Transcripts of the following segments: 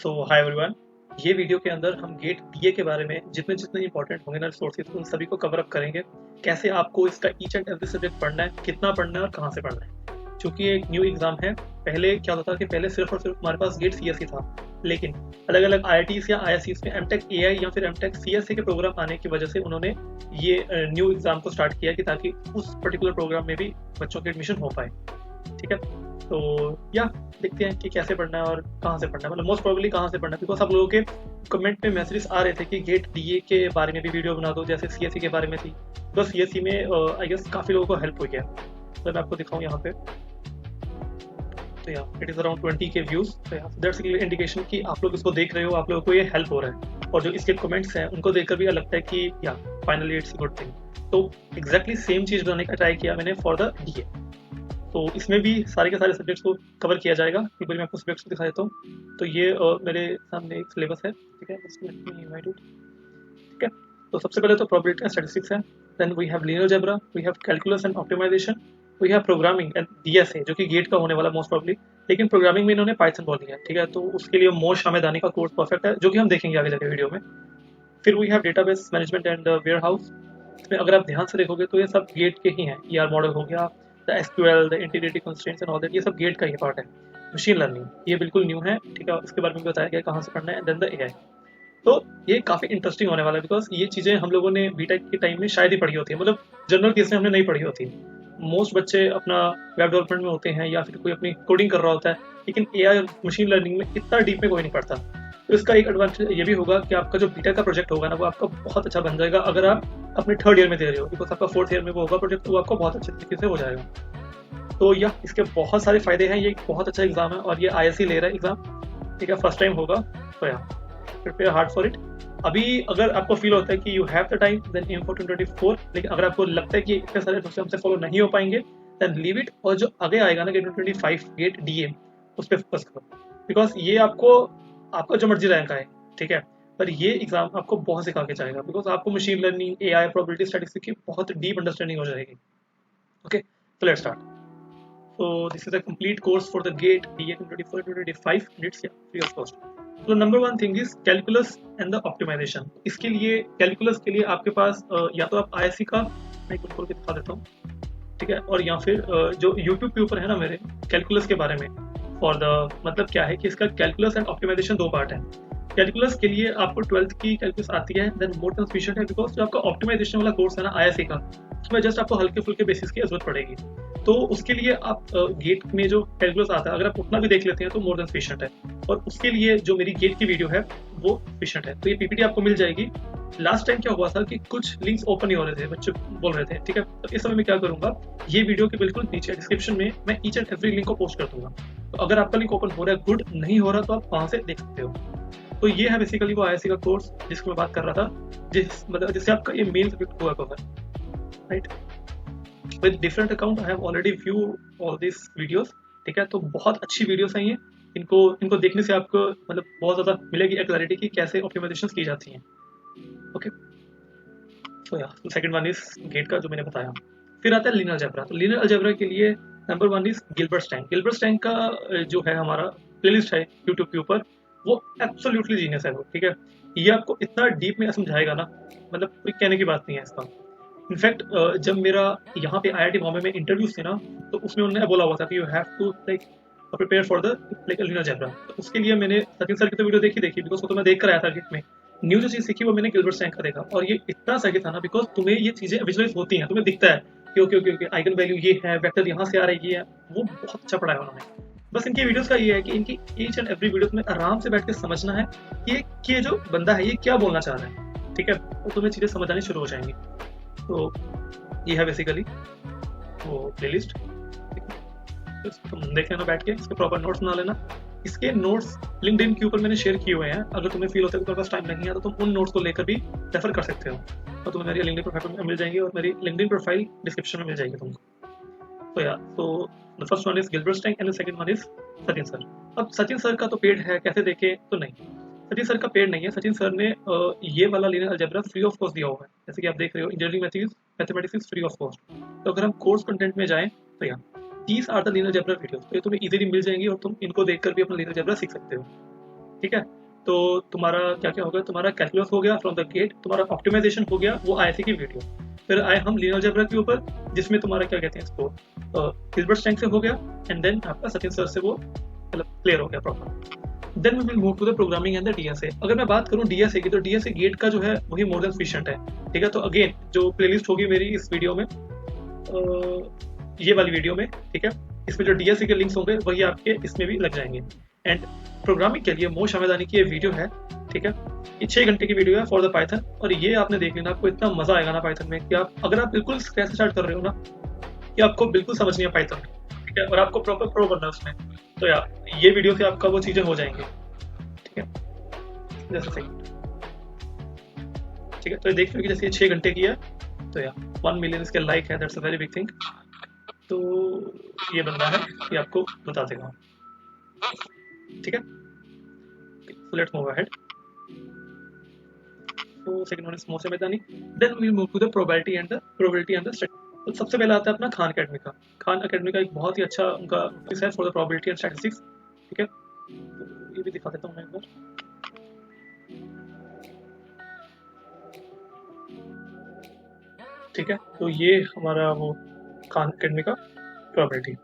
तो hi everyone, ये video के अंदर हम गेट डीए के बारे में जितने जितने इंपॉर्टेंट होंगे ना रिसोर्सेज उन सभी को कवर अप करेंगे। कैसे आपको इसका ईच एंड एवरी सब्जेक्ट पढ़ना है, कितना पढ़ना है और कहाँ से पढ़ना है। क्योंकि ये एक न्यू एग्जाम है। पहले क्या होता था कि पहले सिर्फ और सिर्फ हमारे पास गेट सीएसई था, लेकिन अलग अलग आईआईटीज या आईएससीज में एमटेक एआई या फिर एमटेक सीएसई के प्रोग्राम आने की वजह से उन्होंने ये न्यू एग्जाम को स्टार्ट किया कि ताकि उस पर्टिकुलर प्रोग्राम में भी बच्चों की एडमिशन हो पाए। ठीक है, तो या देखते हैं कि कैसे पढ़ना है और कहाँ से पढ़ना है, मतलब मोस्ट प्रोबेबली कहाँ से पढ़ना है। बिकॉज आप लोगों के कमेंट में मैसेजेस आ रहे थे कि गेट डीए के बारे में भी वीडियो बना दो जैसे सीएससी के बारे में थी। तो सीएससी में आई गेस काफ़ी लोगों को हेल्प हुई है। तो मैं आपको दिखाऊँ यहाँ पे, तो यहाँ इट इज़ अराउंड 20 के व्यूज़। तो यहाँ दैट्स इंडिकेशन कि आप लोग इसको देख रहे हो, आप लोगों को ये हेल्प हो रहा है। और जो इसके कमेंट्स हैं उनको देखकर भी लगता है कि या फाइनली इट्स गुड थिंग। तो एग्जैक्टली सेम चीज़ बनाने का ट्राई किया मैंने फॉर द डीए। तो इसमें भी सारे के सारे सब्जेक्ट्स को कवर किया जाएगा। एक बार मैं आपको सब्जेक्ट्स को दिखा देता हूँ। तो ये मेरे सामने एक सिलेबस है, ठीक है। ठीक है, तो सबसे पहले तो प्रोबेबिलिटी एंड स्टैटिस्टिक्स है। Then we have linear algebra, we have calculus and optimization, we have programming and DSA जो कि गेट का होने वाला मोस्ट प्रोबेबली। लेकिन प्रोग्रामिंग में इन्होंने पाइथन बोल दिया है, ठीक है। तो उसके लिए मोस्ट शामेदानी का कोर्स परफेक्ट है, जो कि हम देखेंगे आगे जाके वीडियो में। फिर we have database management and warehouse. इसमें अगर आप ध्यान से देखोगे तो ये सब गेट के ही हैं। ईआर मॉडल हो गया, the SQL, the integrity constraints and all that, ये सब गेट का ही पार्ट है। मशीन लर्निंग ये बिल्कुल न्यू है, ठीक है। इसके बारे में भी बताया गया कहाँ से पढ़ना है। Then the AI. तो ये काफ़ी इंटरेस्टिंग होने वाला है, बिकॉज ये चीज़ें हम लोगों ने बीटेक के टाइम में शायद ही पढ़ी होती है, मतलब जनरल केस में हमने नहीं पढ़ी होती। मोस्ट बच्चे अपना वेब डेवलपमेंट में होते हैं या फिर कोई अपनी कोडिंग कर रहा होता है, लेकिन एआई और मशीन लर्निंग में इतना डीप में कोई नहीं पढ़ता। तो इसका एक एडवांटेज ये भी होगा कि आपका जो बीटेक का प्रोजेक्ट होगा ना, वो आपका बहुत अच्छा बन जाएगा अगर आप अपने थर्ड ईयर में दे रहे हो। बिकॉज आपका फोर्थ ईयर में वो होगा प्रोजेक्ट, तो वो आपको बहुत अच्छे तरीके से हो जाएगा। तो यह इसके बहुत सारे फायदे हैं। ये एक बहुत अच्छा एग्जाम है और ये आईएससी ले रहा है एग्जाम, ठीक है। फर्स्ट टाइम होगा, तो या प्रिपेयर हार्ड फॉर इट। अभी अगर आपको फील होता है कि you have the time, then aim for 2024। लेकिन अगर आपको लगता है कि इतने सारे दोस्त हमसे फॉलो नहीं हो पाएंगे, देन लीव इट। और जो आगे आएगा ना, गेट 2025 गेट डीए, उस पर फोकस करो। बिकॉज ये आपको आपका जो मर्जी रैंक आए, ठीक है, पर ये एग्जाम आपको बहुत सिखा के जाएगा। बिकॉज आपको machine learning, AI, probability statistics की बहुत डीप अंडरस्टैंडिंग हो जाएगी। ओके, तो let's start. So this is a complete course for the GATE DA 2024-2025 and it's free of cost. So number one thing is calculus and the optimization. इसके लिए calculus के लिए आपके पास या तो आप ISC का, मैं खोल के दिखा देता हूँ, ठीक है। और या फिर जो YouTube के ऊपर है ना मेरे कैलकुलस के बारे में, फॉर द मतलब क्या है कि इसका कैलकुलस एंड ऑप्टिमाइजेशन दो पार्ट है। कैलकुलस के लिए आपको 12th की कैलकुलस आती है, देन मोर सफिशिएंट है। बिकॉज जो आपका ऑप्टिमाइजेशन वाला कोर्स है ना आईएससी का, उसमें जस्ट आपको हल्के फुल्के बेसिस की जरूरत पड़ेगी। तो उसके लिए आप गेट में जो कैलकुलस आता है, अगर आप उतना भी देख लेते हैं तो मोर देन सफिशिएंट है। और उसके लिए जो मेरी गेट की वीडियो है वो सफिशिएंट है। तो ये पीपीटी आपको मिल जाएगी। लास्ट टाइम क्या हुआ था कि कुछ लिंक्स ओपन ही हो रहे थे, बच्चे बोल रहे थे, ठीक है। तो इस समय मैं क्या करूंगा, ये वीडियो के बिल्कुल नीचे डिस्क्रिप्शन में मैं ईच एंड एवरी लिंक को पोस्ट कर दूंगा। तो अगर आपका लिंक ओपन हो रहा है, गुड, नहीं हो रहा तो आप वहां से देख सकते हो। तो ये है बेसिकली वो आईएससी का कोर्स जिसकी मैं बात कर रहा था, जिससे आपका ये मेन सब्जेक्ट हुआ cover, right. With different account I have already view all this videos, ठीक है। तो बहुत अच्छी वीडियोस हैं ये। इनको इनको देखने से आपको मतलब बहुत ज़्यादा मिलेगी क्लैरिटी कि कैसे ऑप्टिमाइजेशन की जाती हैं। ओके, तो या सेकंड वन इज गेट का जो मैंने बताया। फिर आता है लीनियर अलजेब्रा। तो लीनियर अलजेब्रा के लिए नंबर वन इज गिलबर्ट स्टैंग का जो है हमारा प्लेलिस्ट है यूट्यूब के ऊपर, वो एब्सोल्युटली जीनियस है वो, ठीक है। ये आपको इतना डीप में समझाएगा ना, मतलब कोई कहने की बात नहीं है इसका। इनफैक्ट जब मेरा यहाँ पे आईआईटी बॉम्बे में इंटरव्यूज थे ना, तो उसमें उन्होंने बोला हुआ था कि you have to like prepare for the like linear algebra. तो उसके लिए मैंने सचिन सर की तो वीडियो देखी, बिकॉज वो तो मैं देख कर आया था गेट में। न्यू जो चीज़ सीखी वो मैंने गिलबर्ट स्टैंग का देखा, और ये इतना सही था ना, बिकॉज तुम्हें ये चीज़ें विजुअलाइज होती हैं, तुम्हें दिखता है कि okay okay okay eigen value ये है, वेक्टर यहाँ से आ रही है। वो बहुत अच्छा पढ़ाया उन्होंने। बस इनकी वीडियोस का ये है कि इनकी ईच एंड एवरी वीडियो तुम्हें आराम से बैठ के समझना है कि ये जो बंदा है ये क्या बोलना चाह रहा है, ठीक है। तो तुम्हें चीज़ें समझ आनी शुरू हो जाएंगी। तो ये है बेसिकली वो प्लेलिस्ट, तुम देख लेना बैठ के, इसके प्रॉपर नोट्स बना लेना। इसके नोट्स लिंक्डइन के ऊपर मैंने शेयर किए हुए हैं। अगर तुम्हें फील होता है कि तुम्हारे पास टाइम नहीं है तो तुम उन नोट्स को लेकर भी रेफर कर सकते हो, और तुम्हें मेरी लिंक्डइन प्रोफाइल में मिल जाएंगी, और मेरी लिंक्डइन प्रोफाइल डिस्क्रिप्शन में मिल जाएगी तुमको। तो यार, तो the first one is Gilbert Strang and the second one is Sachin sir. अब सचिन सर का तो पेड है, कैसे देखें, तो नहीं, सचिन सर का पेड नहीं है। सचिन सर ने ये वाला linear algebra free of cost दिया हुआ है, जैसे कि आप देख रहे हो, engineering mathematics is free of cost. तो अगर हम कोर्स कंटेंट में जाएं तो यहाँ these are the linear algebra videos, तो ये तुम्हें इजीली मिल जाएंगी और तुम इनको देखकर भी अपना लीनियर अलजेब्रा सीख सकते हो। ठीक है। तो तुम्हारा क्या क्या हो गया, तुम्हारा कैलकुलस हो गया फ्रॉम द गेट, तुम्हारा ऑप्टिमाइजेशन हो गया वो आईसी की वीडियो। फिर आए हम लीनियर अलजेब्रा के ऊपर, जिसमें तुम्हारा क्या कहते हैं इसको, हिल्बर्ट स्टैंक से हो गया, एंड देन आपका सचिन सर से वो मतलब क्लियर हो गया proper. Then we will move to the programming and the DSA. अगर मैं बात करूं डीएसए की, तो डीएसए गेट का जो है वही मोर देन सफिशिएंट है। ठीक है, तो अगेन जो प्लेलिस्ट होगी मेरी इस वीडियो में, ये वाली वीडियो में, ठीक है, इसमें जो डीएसए के लिंक्स होंगे वही आपके इसमें भी लग जाएंगे। एंड प्रोग्रामिंग के लिए मोश हमेदानी की ये वीडियो है, ठीक है, ये 6 घंटे की वीडियो है फॉर द पाइथन। और ये आपने देख लेना, आपको इतना मजा आएगा ना पाइथन में कि आप, अगर आप बिल्कुल स्क्रैच से स्टार्ट कर रहे हो ना, कि आपको बिल्कुल समझ नहीं है पाइथन, ठीक है, और आपको प्रॉपर प्रो बनना है उसमें, तो यार ये वीडियो से आपका वो चीजें हो जाएंगी। ठीक है, जैसे सही, ठीक है, तो ये देख लो कि जैसे ये 6 घंटे की है, तो यार 1 मिलियन इसके लाइक है, that's a very big thing. तो ये बंदा है, ये आपको बता देगा। ठीक है, so let's move ahead. So second one is Mose Medani. Then we move to the probability and the statistics. तो सबसे पहले आता है अपना खान अकेडमी का। खान अकेडमी का एक बहुत ही अच्छा उनका ऑफिस है for the probability and statistics. ठीक है, तो ये भी दिखा देता हूँ मैं एक बार। ठीक है, तो ये हमारा वो खान अकेडमी का probability.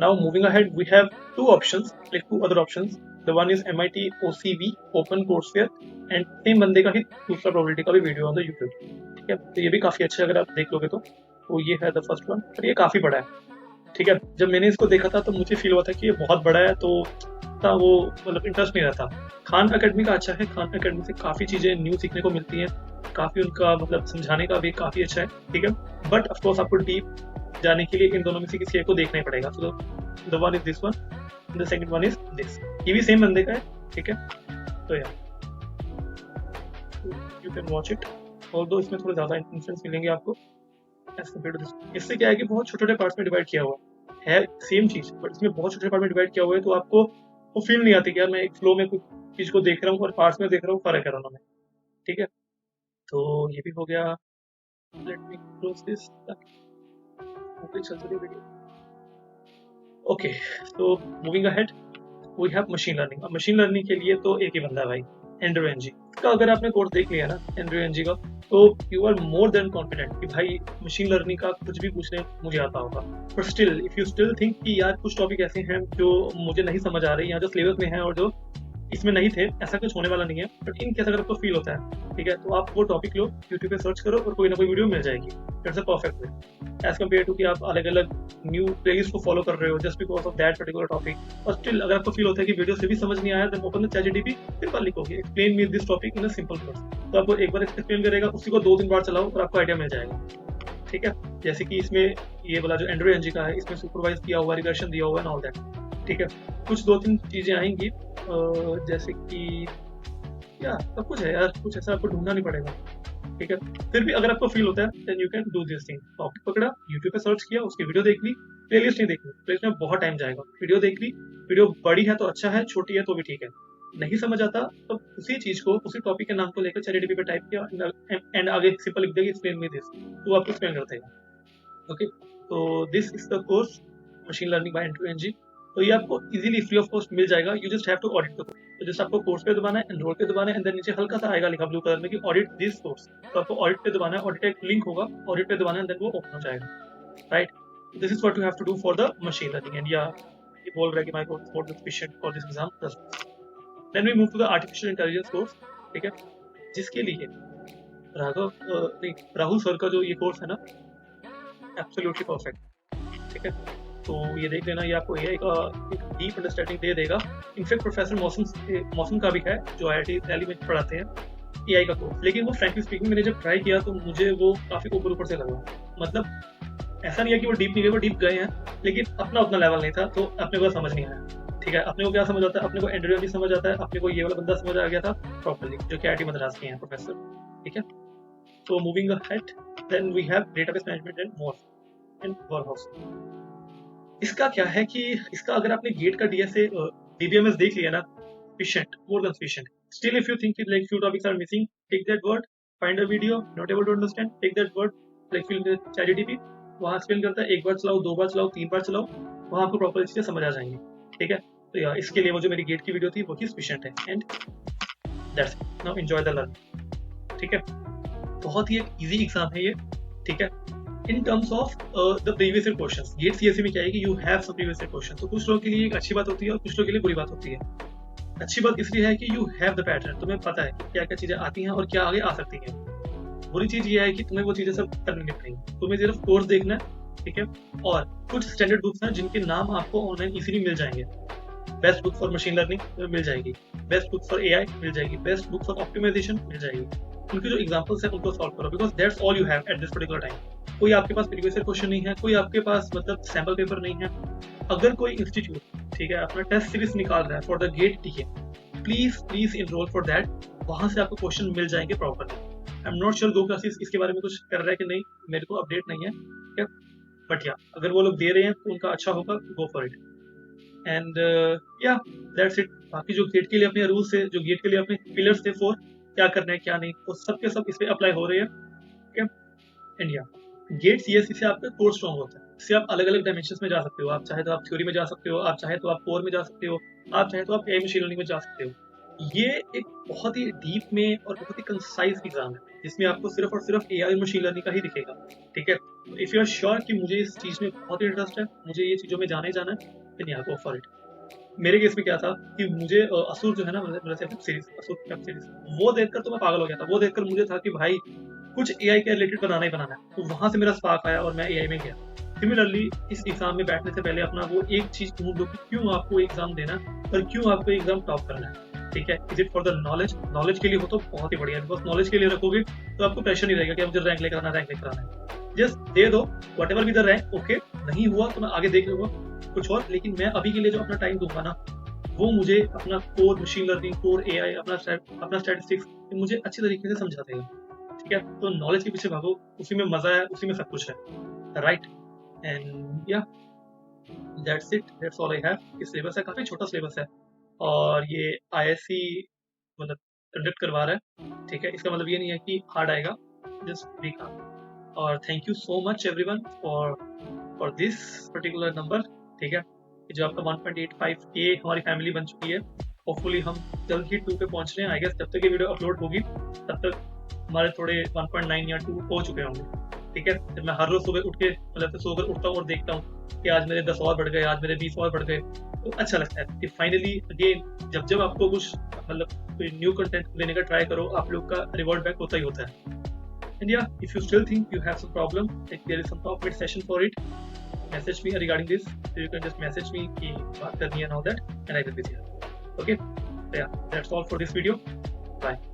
Now moving ahead, we have two options, like two other options. The one is MIT OCV Open Courseware and same बंदे का ही दूसरा प्रोबेबिलिटी का भी वीडियो ऑन द यूट्यूब। ठीक है, तो ये भी काफी अच्छा है अगर आप देख लोगे तो ये है द फर्स्ट वन, पर ये काफी बड़ा है। ठीक है, जब मैंने इसको देखा था तो मुझे फील हुआ था कि ये बहुत बड़ा है, तो इतना वो मतलब इंटरेस्ट नहीं रहता। खान अकेडमी का अच्छा है, खान अकेडमी से काफी चीजें न्यू सीखने को मिलती हैं, काफी उनका मतलब समझाने का भी काफी अच्छा है। ठीक है, बट ऑफकोर्स आपको डीप जाने के लिए इन दोनों में से किसी एक को देखना ही पड़ेगा। तो the one is this one, the second one is this. ये भी सेम बंदे का है। ठीक है, तो यार you can watch it, although इसमें थोड़े ज्यादा इन्फ्लुएंस मिलेंगे आपको एज कम्पेयर टू दिस। इससे क्या है कि बहुत छोटे छोटे पार्ट्स में डिवाइड किया हुआ है सेम चीज, बट इसमें बहुत छोटे पार्ट में डिवाइड किया हुआ है, तो आपको वो फील नहीं आती कि यार मैं एक फ्लो में कुछ चीज को देख रहा हूँ और पार्ट्स में देख रहा हूँ, फर्क है दोनों में। ठीक है, तो ये भी हो गया। लेट मी क्लोज दिस, चल रही वीडियो। ओके, तो moving ahead, we have machine learning. अब मशीन लर्निंग के लिए तो एक ही बंदा है भाई, एंड्रयू एनजी। इसका अगर आपने कोर्स देख लिया ना एंड्रयू एनजी का, तो you are more than confident कि भाई मशीन लर्निंग का कुछ भी पूछने मुझे आता होगा। But still if you still think कि यार कुछ टॉपिक ऐसे हैं जो मुझे नहीं समझ आ रही, या जो सिलेबस में है और जो इसमें नहीं थे, ऐसा कुछ होने वाला नहीं है, बट इन केस अगर आपको फील होता है, ठीक है, तो आप वो टॉपिक लो, यूट्यूब पे सर्च करो और कोई ना कोई वीडियो मिल जाएगी। It's a perfect way as compare to कि आप अलग अलग न्यू प्लेलिस्ट को फॉलो कर रहे हो just because of that particular topic. और स्टिल अगर आपको फील होता है कि वीडियो से भी समझ नहीं आया, then open the ChatGPT, simple लिखोगे explain me this topic in a simple words, तो आपको एक बार एक्सप्लेन करेगा, उसी को 2-3 बार चलाओ और आपको आइडिया मिल जाएगा। ठीक है, जैसे कि इसमें ये वाला जो एंड्रयू एनजी का है, इसमें सुपरवाइज किया हुआ, रिग्रेशन दिया हुआ है, ऑल दैट। ठीक है, कुछ 2-3 चीजें आएंगी जैसे कि या सब कुछ है यार, कुछ ऐसा आपको ढूंढना नहीं पड़ेगा। ठीक है, फिर भी अगर आपको फील होता है then you can do this thing. Topic पकड़ा, यूट्यूब पे सर्च किया, उसकी वीडियो देख ली, प्लेलिस्ट नहीं देखनी, प्लेलिस्ट में बहुत टाइम जाएगा। वीडियो देख ली, वीडियो बड़ी है तो अच्छा है, छोटी है तो भी ठीक है। नहीं समझ आता तो उसी चीज को, उसी टॉपिक के नाम को लेकर ChatGPT पे टाइप किया एंड आगे सिंपल लिख देगा एक्सप्लेन मी दिस, तो आपको एक्सप्लेन कर देगा। ओके, तो this is the course machine learning by Andrew Ng. तो ये आपको इजीली फ्री ऑफ कॉस्ट मिल जाएगा, you just have to audit the course. तो जस्ट आपको कोर्स पे दबाना है, एनरोल पे दबाना है, एंड देन नीचे हल्का सा आएगा लिखा ब्लू कलर में कि ऑडिट दिस कोर्स, तो आपको ऑडिट पे दबाना है, ऑडिट एक लिंक होगा, ऑडिट पे दबाना है, देन वो ओपन हो जाएगा। Right, this is what you have to do for the machine learning. And या ये बोल रहा है कि my course for the sufficient for this exam. Then we move to the artificial intelligence course. ठीक है, जिसके लिए राहुल सर का जो ये कोर्स है ना, एब्सोल्युटली परफेक्ट। ठीक है, तो ये देख लेना, ये आपको एआई का एक डीप अंडरस्टैंडिंग दे देगा। इनफैक्ट प्रोफेसर मौसम का भी है जो IIT दिल्ली में पढ़ाते हैं एआई का कोर्स, लेकिन वो फ्रैंकली स्पीकिंग मैंने जब ट्राई किया तो मुझे वो काफी ऊपर से लगा। मतलब ऐसा नहीं है कि वो डीप नहीं गए, वो डीप गए हैं, लेकिन अपना उतना लेवल नहीं था, तो अपने को समझ नहीं आया। ठीक है, अपने को क्या समझ आता है, अपने को एंड्रयू भी समझ आता है, अपने को ये वाला बंदा समझ आ गया था प्रॉपर्ली, जो कि IIT मद्रास के हैं प्रोफेसर। ठीक है, तो moving ahead, then we have database management and more and warehouse. इसका क्या है कि इसका अगर आपने गेट का डीएसए डीबीएमएस देख लिया ना, efficient, more than sufficient. Still, if you think like few topics are missing, take that word, find a video, not able to understand, take that word, like fill the ChatGPT, वहाँ explain करता है, एक बार चलाओ, 2 बार चलाओ, 3 बार चलाओ, वहाँ आपको proper चीजें समझ आ जाएंगी। ठीक है, तो या इसके लिए वो जो मेरी गेट की वीडियो थी वो ही सफिशिएंट है। And that's it, now enjoy the learning. ठीक है, बहुत ही एक इजी एग्जाम है ये। ठीक है, in terms of the previous year questions, get CSC में क्या है कि you have some previous year question. तो कुछ लोगों के लिए एक अच्छी बात होती है और कुछ लोगों के लिए बुरी बात होती है। अच्छी बात इसलिए है कि यू हैव द पैटर्न, तुम्हें पता है कि क्या क्या चीजें आती हैं और क्या आगे आ सकती हैं। बुरी चीज ये है कि तुम्हें वो चीजें सब करनी पड़ेंगी, तुम्हें सिर्फ कोर्स देखना है। ठीक है, और कुछ स्टैंडर्ड बुक्स हैं जिनके नाम आपको ऑनलाइन इजीली मिल जाएंगे। Best book for machine learning मिल जाएगी, बेस्ट बुक फॉर एआई मिल जाएगी, बेस्ट बुक फॉर ऑप्टिमाइजेशन मिल जाएगी। उनके जो एग्जांपल्स हैं उनको सॉल्व करो, because that's all you have at this particular time. कोई आपके पास प्रीवियस ईयर क्वेश्चन नहीं है, कोई आपके पास मतलब सैंपल पेपर नहीं है। अगर कोई इंस्टीट्यूट, ठीक है, अपना टेस्ट सीरीज निकाल रहा है फॉर द गेट, ठीक है, प्लीज इनरोल फॉर दैट। वहां से आपको क्वेश्चन मिल जाएंगे properly. I am not sure go classes इसके बारे में कुछ कर रहा है कि नहीं, मेरे को अपडेट नहीं है। ठीक है, बट या अगर वो लोग दे रहे हैं तो उनका अच्छा होगा, गो फॉर इट। एंड या दैट्स इट। बाकी जो गेट के लिए अपने रूल्स थे, जो गेट के लिए अपने पिलर्स थे, 4 क्या करना है क्या नहीं, वो सब के सब इस पे अप्लाई हो रहे हैं। ठीक है, एंड या गेट सीएससी से आपका कोर स्ट्रॉन्ग होता है। इससे आप अलग अलग डायमेंशन में जा सकते हो। आप चाहे तो आप थ्योरी में जा सकते हो, आप चाहे तो आप कोर में जा सकते हो, आप चाहे तो आप एआई मशीन लर्निंग में जा सकते हो। ये एक बहुत ही डीप में और बहुत ही कंसाइज एग्जाम है जिसमें आपको सिर्फ और सिर्फ एआई और मशीन लर्निंग का ही दिखेगा। ठीक है, इफ यू आर श्योर कि मुझे इस चीज में बहुत इंटरेस्ट है, मुझे ये चीजों में जाना ही जाना है, देन या गो फॉर इट। मेरे केस में क्या था कि मुझे असुर जो है ना, मतलब वेब सीरीज, असुर वेब सीरीज, वो देखकर तो मैं पागल हो गया था। वो देखकर मुझे था कि भाई कुछ एआई के रिलेटेड बनाना ही बनाना है। तो वहां से मेरा स्पार्क आया और मैं एआई में गया। सिमिलरली इस एग्जाम में बैठने से पहले अपना वो एक चीज ढूंढ लो कि क्यों आपको एग्जाम देना और क्यों आपको एग्जाम टॉप करना है। ठीक है, is it for the knowledge? Knowledge के लिए हो तो बहुत ही बढ़िया है, बिकॉज नॉलेज के लिए रखोगे तो आपको प्रेशर नहीं रहेगा कि मुझे रैंक लेकर आना, रैंक लेकर आना है। जस्ट दे दो, what ever be the rank. Okay, नहीं हुआ तो मैं आगे देख लूंगा कुछ और, लेकिन मैं अभी के लिए जो अपना टाइम दूंगा ना, वो मुझे अपना core machine learning, core AI, अपना स्टैटिस्टिक्स मुझे अच्छी तरीके से समझा देगा। ठीक है, तो नॉलेज के पीछे भागो, उसी में मजा है, उसी में सब कुछ है, राइट? एंड या that's it, that's all I have. ये सिलेबस है, काफी छोटा सिलेबस है और ये आईएससी मतलब कंडक्ट करवा रहा है। ठीक है, इसका मतलब ये नहीं है कि हार्ड आएगा, जस्ट वीक हार्ड। और thank you so much everyone for this particular number. ठीक है, जो आपका 1.85K हमारी फैमिली बन चुकी है। होपफुली हम जल्द ही 2 पे पहुंच रहे हैं। आई गेस जब तक ये वीडियो अपलोड होगी तब तक हमारे थोड़े 1.9 या 2 हो चुके होंगे। ठीक है, जब मैं हर रोज सुबह उठ के मतलब सोकर उठता हूँ और देखता हूँ कि आज मेरे 10 और बढ़ गए, आज मेरे 20 और बढ़ गए, तो अच्छा लगता है कि फाइनली अगेन जब आपको कुछ मतलब कोई न्यू कंटेंट लेने का ट्राई करो, आप लोग का रिवॉर्ड बैक होता ही होता है। एंड या if you still think you have some problem, like there is some top mid session for it, message me regarding this. So you can just message me कि बात करनी है and all that, and I will be there. Okay, so yeah, that's all for this video. Bye.